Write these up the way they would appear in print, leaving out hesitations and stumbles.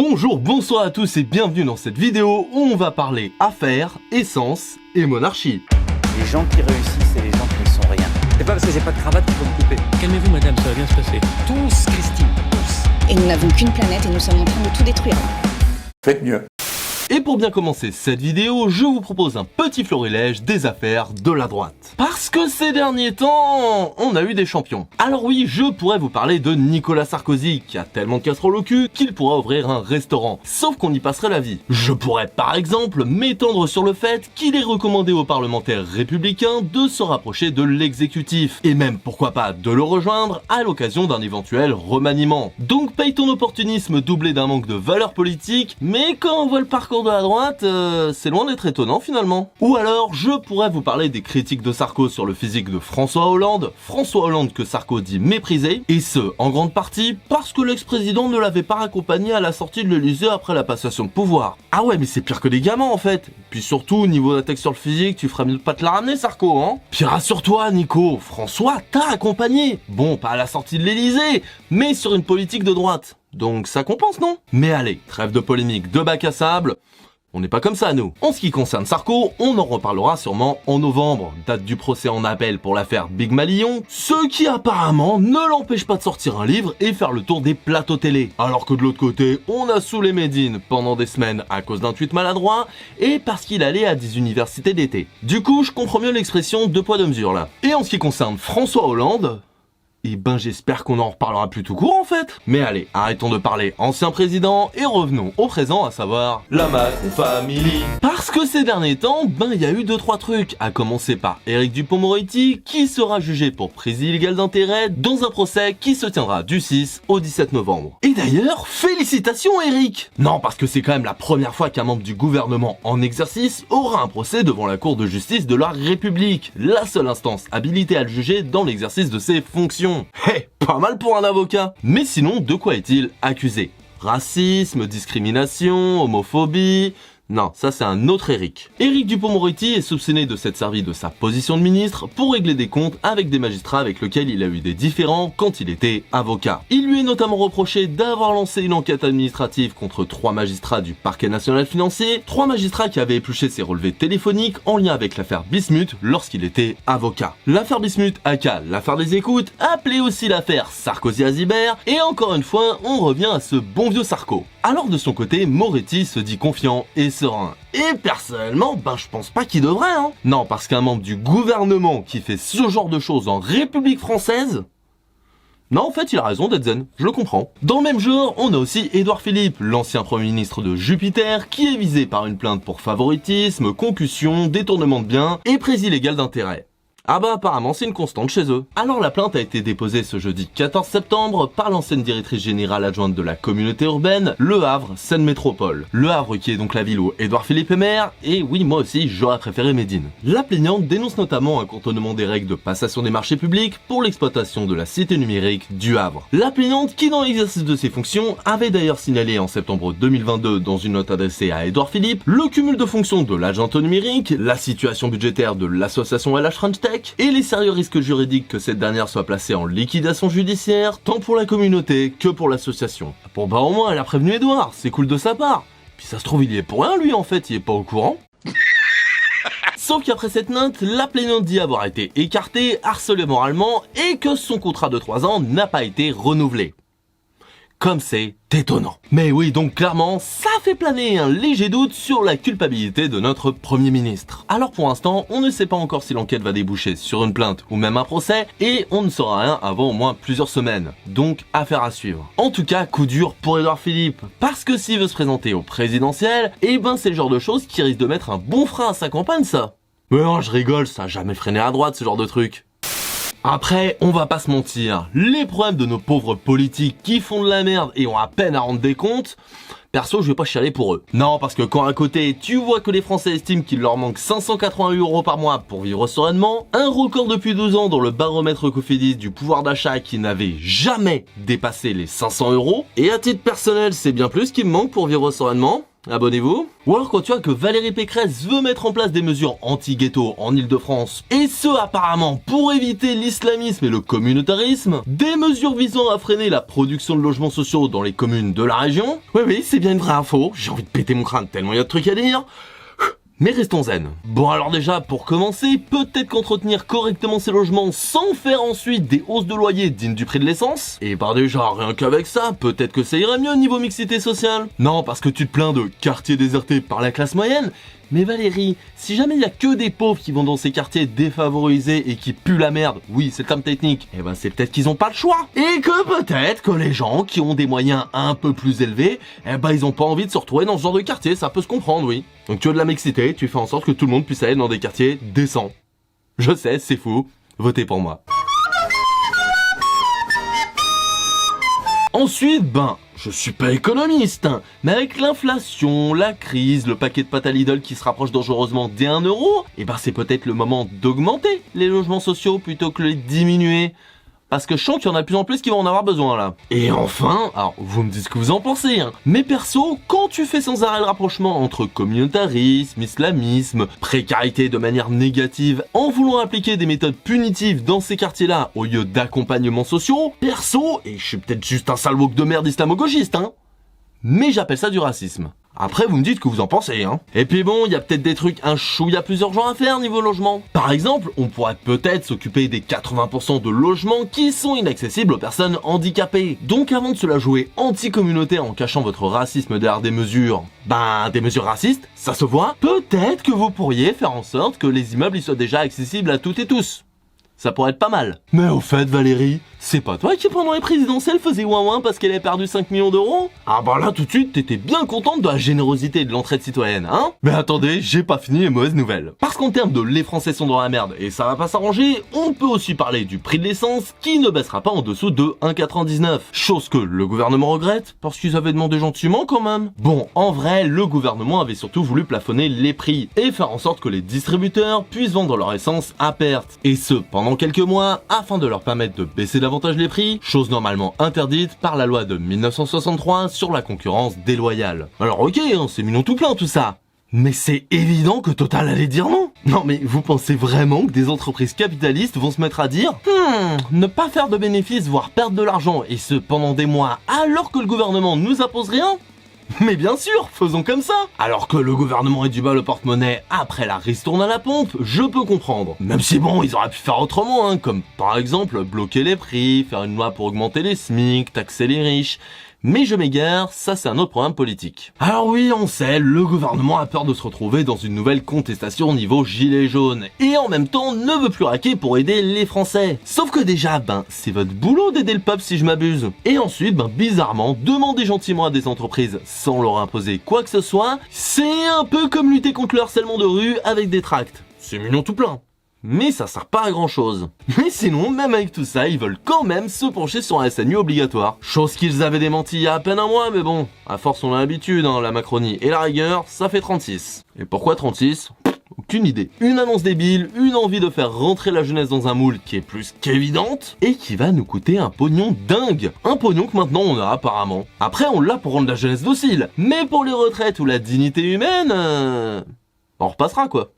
Bonjour, bonsoir à tous et bienvenue dans cette vidéo où on va parler affaires, essence et monarchie. Les gens qui réussissent et les gens qui ne sont rien. C'est pas parce que j'ai pas de cravate qu'il faut me couper. Calmez-vous madame, ça va bien se passer. Tous, Christine, tous. Et nous n'avons qu'une planète et nous sommes en train de tout détruire. Faites mieux. Et pour bien commencer cette vidéo, je vous propose un petit florilège des affaires de la droite. Parce que ces derniers temps, on a eu des champions. Alors oui, je pourrais vous parler de Nicolas Sarkozy, qui a tellement de casseroles au cul qu'il pourra ouvrir un restaurant. Sauf qu'on y passerait la vie. Je pourrais par exemple m'étendre sur le fait qu'il est recommandé aux parlementaires républicains de se rapprocher de l'exécutif. Et même, pourquoi pas, de le rejoindre à l'occasion d'un éventuel remaniement. Donc paye ton opportunisme doublé d'un manque de valeur politique, mais quand on voit le parcours de la droite, c'est loin d'être étonnant finalement. Ou alors, je pourrais vous parler des critiques de Sarko sur le physique de François Hollande que Sarko dit mépriser, et ce, en grande partie, parce que l'ex-président ne l'avait pas accompagné à la sortie de l'Elysée après la passation de pouvoir. Ah ouais, mais c'est pire que des gamins en fait. Puis surtout, niveau d'attaque sur le physique, tu ferais mieux de pas te la ramener Sarko, hein. Puis rassure-toi Nico, François t'a accompagné. Bon, pas à la sortie de l'Elysée, mais sur une politique de droite. Donc ça compense, non? Mais allez, trêve de polémique, de bac à sable. On n'est pas comme ça, nous. En ce qui concerne Sarko, on en reparlera sûrement en novembre, date du procès en appel pour l'affaire Big Malion, ce qui apparemment ne l'empêche pas de sortir un livre et faire le tour des plateaux télé. Alors que de l'autre côté, on a saoulé Médine pendant des semaines à cause d'un tweet maladroit et parce qu'il allait à des universités d'été. Du coup, je comprends mieux l'expression deux poids deux mesures là. Et en ce qui concerne François Hollande, eh ben j'espère qu'on en reparlera plus tout court en fait. Mais allez, arrêtons de parler ancien président et revenons au présent, à savoir la Macron Family. Parce que ces derniers temps, il y a eu 2-3 trucs, à commencer par Éric Dupond-Moretti qui sera jugé pour prise illégale d'intérêt dans un procès qui se tiendra du 6 au 17 novembre. Et d'ailleurs, félicitations Éric. Non, parce que c'est quand même la première fois qu'un membre du gouvernement en exercice aura un procès devant la Cour de justice de la République, la seule instance habilitée à le juger dans l'exercice de ses fonctions. Pas mal pour un avocat. Mais sinon, de quoi est-il accusé? Racisme, discrimination, homophobie... Non, ça c'est un autre Éric. Éric Dupond-Moretti est soupçonné de s'être servi de sa position de ministre pour régler des comptes avec des magistrats avec lesquels il a eu des différends quand il était avocat. Il lui est notamment reproché d'avoir lancé une enquête administrative contre 3 magistrats du parquet national financier, 3 magistrats qui avaient épluché ses relevés téléphoniques en lien avec l'affaire Bismuth lorsqu'il était avocat. L'affaire Bismuth aka l'affaire des écoutes, appelée aussi l'affaire Sarkozy-Azibert, et encore une fois, on revient à ce bon vieux Sarko. Alors de son côté, Moretti se dit confiant et serein. Et personnellement, je pense pas qu'il devrait, hein. Non, parce qu'un membre du gouvernement qui fait ce genre de choses en République française... Non, en fait, il a raison d'être zen, je le comprends. Dans le même genre, on a aussi Édouard Philippe, l'ancien Premier ministre de Jupiter, qui est visé par une plainte pour favoritisme, concussion, détournement de biens et prise illégale d'intérêt. Ah apparemment c'est une constante chez eux. Alors la plainte a été déposée ce jeudi 14 septembre par l'ancienne directrice générale adjointe de la communauté urbaine, Le Havre Seine Métropole. Le Havre qui est donc la ville où Édouard Philippe est maire, et oui moi aussi j'aurais préféré Médine. La plaignante dénonce notamment un contournement des règles de passation des marchés publics pour l'exploitation de la cité numérique du Havre. La plaignante qui dans l'exercice de ses fonctions avait d'ailleurs signalé en septembre 2022 dans une note adressée à Édouard Philippe le cumul de fonctions de l'agent au numérique, la situation budgétaire de l'association LH French Tech, et les sérieux risques juridiques que cette dernière soit placée en liquidation judiciaire, tant pour la communauté que pour l'association. Bon au moins elle a prévenu Edouard, c'est cool de sa part. Puis ça se trouve il y est pour rien lui en fait, il est pas au courant. Sauf qu'après cette note, la plaignante dit avoir été écartée, harcelée moralement, et que son contrat de 3 ans n'a pas été renouvelé. Comme c'est étonnant. Mais oui, donc clairement, ça fait planer un léger doute sur la culpabilité de notre Premier ministre. Alors pour l'instant, on ne sait pas encore si l'enquête va déboucher sur une plainte ou même un procès, et on ne saura rien avant au moins plusieurs semaines. Donc, affaire à suivre. En tout cas, coup dur pour Édouard Philippe, parce que s'il veut se présenter au présidentiel, c'est le genre de choses qui risque de mettre un bon frein à sa campagne, ça. Mais non, je rigole, ça a jamais freiné à droite ce genre de truc. Après, on va pas se mentir, les problèmes de nos pauvres politiques qui font de la merde et ont à peine à rendre des comptes, perso je vais pas chialer pour eux. Non, parce que quand à côté tu vois que les Français estiment qu'il leur manque 588 € par mois pour vivre sereinement, un record depuis 12 ans dans le baromètre Cofidis du pouvoir d'achat qui n'avait jamais dépassé les 500 €, et à titre personnel c'est bien plus qu'il me manque pour vivre sereinement. abonnez-vous. Ou alors quand tu vois que Valérie Pécresse veut mettre en place des mesures anti-ghetto en Ile-de-France, et ce apparemment pour éviter l'islamisme et le communautarisme, des mesures visant à freiner la production de logements sociaux dans les communes de la région. Oui, c'est bien une vraie info, j'ai envie de péter mon crâne tellement il y a de trucs à dire. Mais restons zen. Bon alors déjà, pour commencer, peut-être qu'entretenir correctement ces logements sans faire ensuite des hausses de loyer dignes du prix de l'essence, et bah déjà, rien qu'avec ça, peut-être que ça irait mieux niveau mixité sociale. Non, parce que tu te plains de quartiers désertés par la classe moyenne, mais Valérie, si jamais il y a que des pauvres qui vont dans ces quartiers défavorisés et qui puent la merde, oui c'est le terme technique, et ben c'est peut-être qu'ils ont pas le choix. Et que peut-être que les gens qui ont des moyens un peu plus élevés, eh ben ils ont pas envie de se retrouver dans ce genre de quartier, ça peut se comprendre, oui. Donc tu veux de la mixité, tu fais en sorte que tout le monde puisse aller dans des quartiers décents. Je sais, c'est fou, votez pour moi. Ensuite, je suis pas économiste, hein, mais avec l'inflation, la crise, le paquet de pâtes à Lidl qui se rapproche dangereusement des 1 euro, et c'est peut-être le moment d'augmenter les logements sociaux plutôt que de les diminuer. Parce que je sens qu'il y en a de plus en plus qui vont en avoir besoin là. Et enfin, alors vous me dites ce que vous en pensez, hein, mais perso, quand tu fais sans arrêt le rapprochement entre communautarisme, islamisme, précarité de manière négative, en voulant appliquer des méthodes punitives dans ces quartiers-là au lieu d'accompagnements sociaux, perso, et je suis peut-être juste un sale woke de merde islamo-gauchiste, hein, mais j'appelle ça du racisme. Après, vous me dites ce que vous en pensez, hein. Et puis bon, il y a peut-être des trucs un chouïa plus urgents à faire niveau logement. Par exemple, on pourrait peut-être s'occuper des 80% de logements qui sont inaccessibles aux personnes handicapées. Donc avant de se la jouer anti-communautaire en cachant votre racisme derrière des mesures, des mesures racistes, ça se voit, peut-être que vous pourriez faire en sorte que les immeubles y soient déjà accessibles à toutes et tous. Ça pourrait être pas mal. Mais au fait, Valérie, c'est pas toi qui pendant les présidentielles faisais ouin parce qu'elle avait perdu 5 millions d'euros? Ah là tout de suite, t'étais bien contente de la générosité et de l'entraide citoyenne, hein? Mais attendez, j'ai pas fini les mauvaises nouvelles. Parce qu'en termes de les Français sont dans la merde et ça va pas s'arranger, on peut aussi parler du prix de l'essence qui ne baissera pas en dessous de 1,99. Chose que le gouvernement regrette, parce qu'ils avaient demandé gentiment quand même. Bon, en vrai, le gouvernement avait surtout voulu plafonner les prix et faire en sorte que les distributeurs puissent vendre leur essence à perte. Et ce, pendant quelques mois, afin de leur permettre de baisser davantage les prix, chose normalement interdite par la loi de 1963 sur la concurrence déloyale. Alors ok, c'est mignon tout plein tout ça, mais c'est évident que Total allait dire non. Non mais vous pensez vraiment que des entreprises capitalistes vont se mettre à dire ne pas faire de bénéfices voire perdre de l'argent et ce pendant des mois alors que le gouvernement nous impose rien? Mais bien sûr, faisons comme ça. Alors que le gouvernement ait du mal au porte-monnaie après la ristourne à la pompe, je peux comprendre. Même si bon, ils auraient pu faire autrement, hein, comme par exemple bloquer les prix, faire une loi pour augmenter les SMIC, taxer les riches. Mais je m'égare, ça c'est un autre problème politique. Alors oui, on sait, le gouvernement a peur de se retrouver dans une nouvelle contestation au niveau gilet jaune, et en même temps ne veut plus raquer pour aider les Français. Sauf que déjà, c'est votre boulot d'aider le peuple si je m'abuse. Et ensuite, bizarrement, demander gentiment à des entreprises sans leur imposer quoi que ce soit, c'est un peu comme lutter contre le harcèlement de rue avec des tracts. C'est mignon tout plein. Mais ça sert pas à grand chose. Mais sinon, même avec tout ça, ils veulent quand même se pencher sur un SNU obligatoire. Chose qu'ils avaient démenti il y a à peine un mois, mais bon, à force on a l'habitude, la Macronie et la rigueur, ça fait 36. Et pourquoi 36 ? Aucune idée. Une annonce débile, une envie de faire rentrer la jeunesse dans un moule qui est plus qu'évidente, et qui va nous coûter un pognon dingue. Un pognon que maintenant on a apparemment. Après on l'a pour rendre la jeunesse docile, mais pour les retraites ou la dignité humaine, on repassera quoi.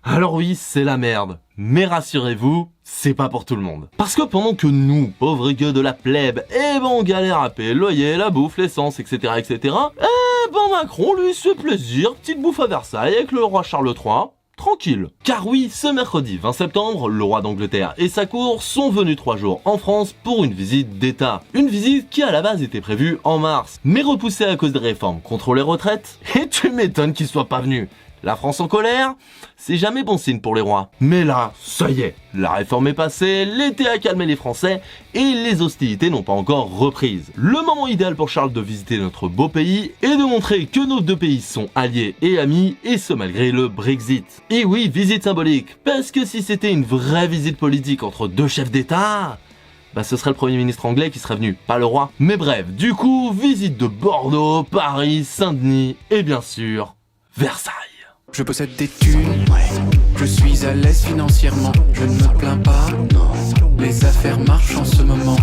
Alors oui, c'est la merde, mais rassurez-vous, c'est pas pour tout le monde. Parce que pendant que nous, pauvres gueux de la plèbe, on galère à payer le loyer, la bouffe, l'essence, etc., Macron, lui, se fait plaisir, petite bouffe à Versailles avec le roi Charles III, tranquille. Car oui, ce mercredi 20 septembre, le roi d'Angleterre et sa cour sont venus 3 jours en France pour une visite d'État. Une visite qui à la base était prévue en mars, mais repoussée à cause des réformes contre les retraites, et tu m'étonnes qu'ils soient pas venus. La France en colère, c'est jamais bon signe pour les rois. Mais là, ça y est, la réforme est passée, l'été a calmé les Français et les hostilités n'ont pas encore reprise. Le moment idéal pour Charles de visiter notre beau pays est de montrer que nos deux pays sont alliés et amis, et ce malgré le Brexit. Et oui, visite symbolique, parce que si c'était une vraie visite politique entre deux chefs d'État, ce serait le Premier ministre anglais qui serait venu, pas le roi. Mais bref, du coup, visite de Bordeaux, Paris, Saint-Denis et bien sûr, Versailles. Je possède des thunes, je suis à l'aise financièrement, je ne me plains pas, non. Les affaires marchent en ce moment.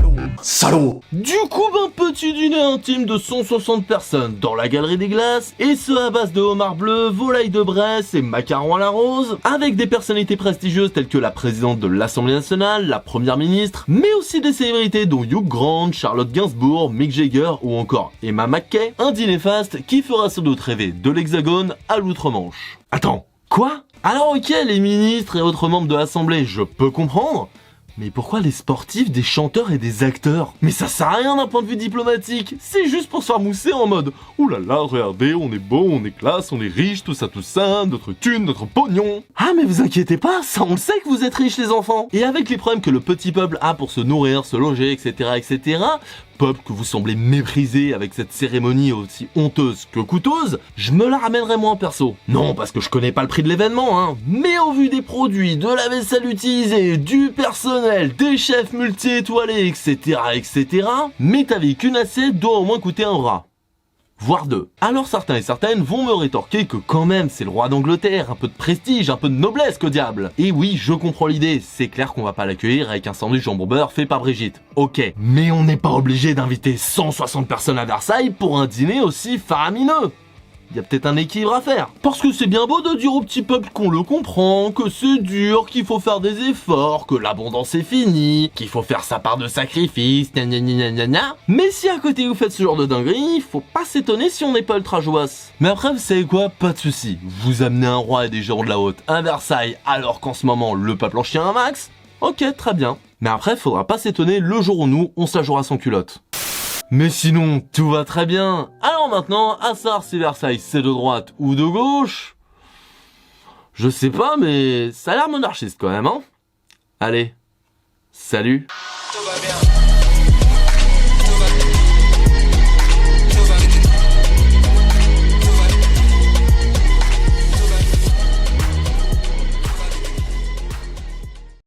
Salaud! Du coup, petit dîner intime de 160 personnes dans la galerie des glaces, et ce à base de homard bleu, volaille de Bresse et macarons à la rose, avec des personnalités prestigieuses telles que la présidente de l'Assemblée nationale, la première ministre, mais aussi des célébrités dont Hugh Grant, Charlotte Gainsbourg, Mick Jagger ou encore Emma McKay, un dîner faste qui fera sans doute rêver de l'Hexagone à l'outre-Manche. Attends, quoi? Alors ok, les ministres et autres membres de l'Assemblée, je peux comprendre. Mais pourquoi les sportifs, des chanteurs et des acteurs? Mais ça sert à rien d'un point de vue diplomatique. C'est juste pour se faire mousser en mode « Ouh là là, regardez, on est beau, on est classe, on est riche, tout ça, notre thune, notre pognon ». Ah mais vous inquiétez pas, ça on le sait que vous êtes riches les enfants. Et avec les problèmes que le petit peuple a pour se nourrir, se loger, etc., peuple que vous semblez mépriser avec cette cérémonie aussi honteuse que coûteuse, je me la ramènerai moi en perso. Non, parce que je connais pas le prix de l'événement, hein, mais au vu des produits, de la vaisselle utilisée, du personnel, des chefs multi-étoilés, etc., mais t'avais qu'une assiette doit au moins coûter un bras. Voire deux. Alors certains et certaines vont me rétorquer que quand même c'est le roi d'Angleterre, un peu de prestige, un peu de noblesse que diable. Et oui, je comprends l'idée, c'est clair qu'on va pas l'accueillir avec un sandwich jambon beurre fait par Brigitte. Ok, mais on n'est pas obligé d'inviter 160 personnes à Versailles pour un dîner aussi faramineux. Il y a peut-être un équilibre à faire. Parce que c'est bien beau de dire au petit peuple qu'on le comprend, que c'est dur, qu'il faut faire des efforts, que l'abondance est finie, qu'il faut faire sa part de sacrifice, gna. Mais si à côté vous faites ce genre de dinguerie, faut pas s'étonner si on n'est pas ultra joasse. Mais après, vous savez quoi? Pas de soucis. Vous amenez un roi et des gens de la haute à Versailles alors qu'en ce moment le peuple en chie un max? Ok, très bien. Mais après, faudra pas s'étonner le jour où nous, on se la jouera sans culotte. Mais sinon, tout va très bien. Alors maintenant, à savoir si Versailles c'est de droite ou de gauche, je sais pas, mais ça a l'air monarchiste quand même, hein. Allez, salut. Tout va bien.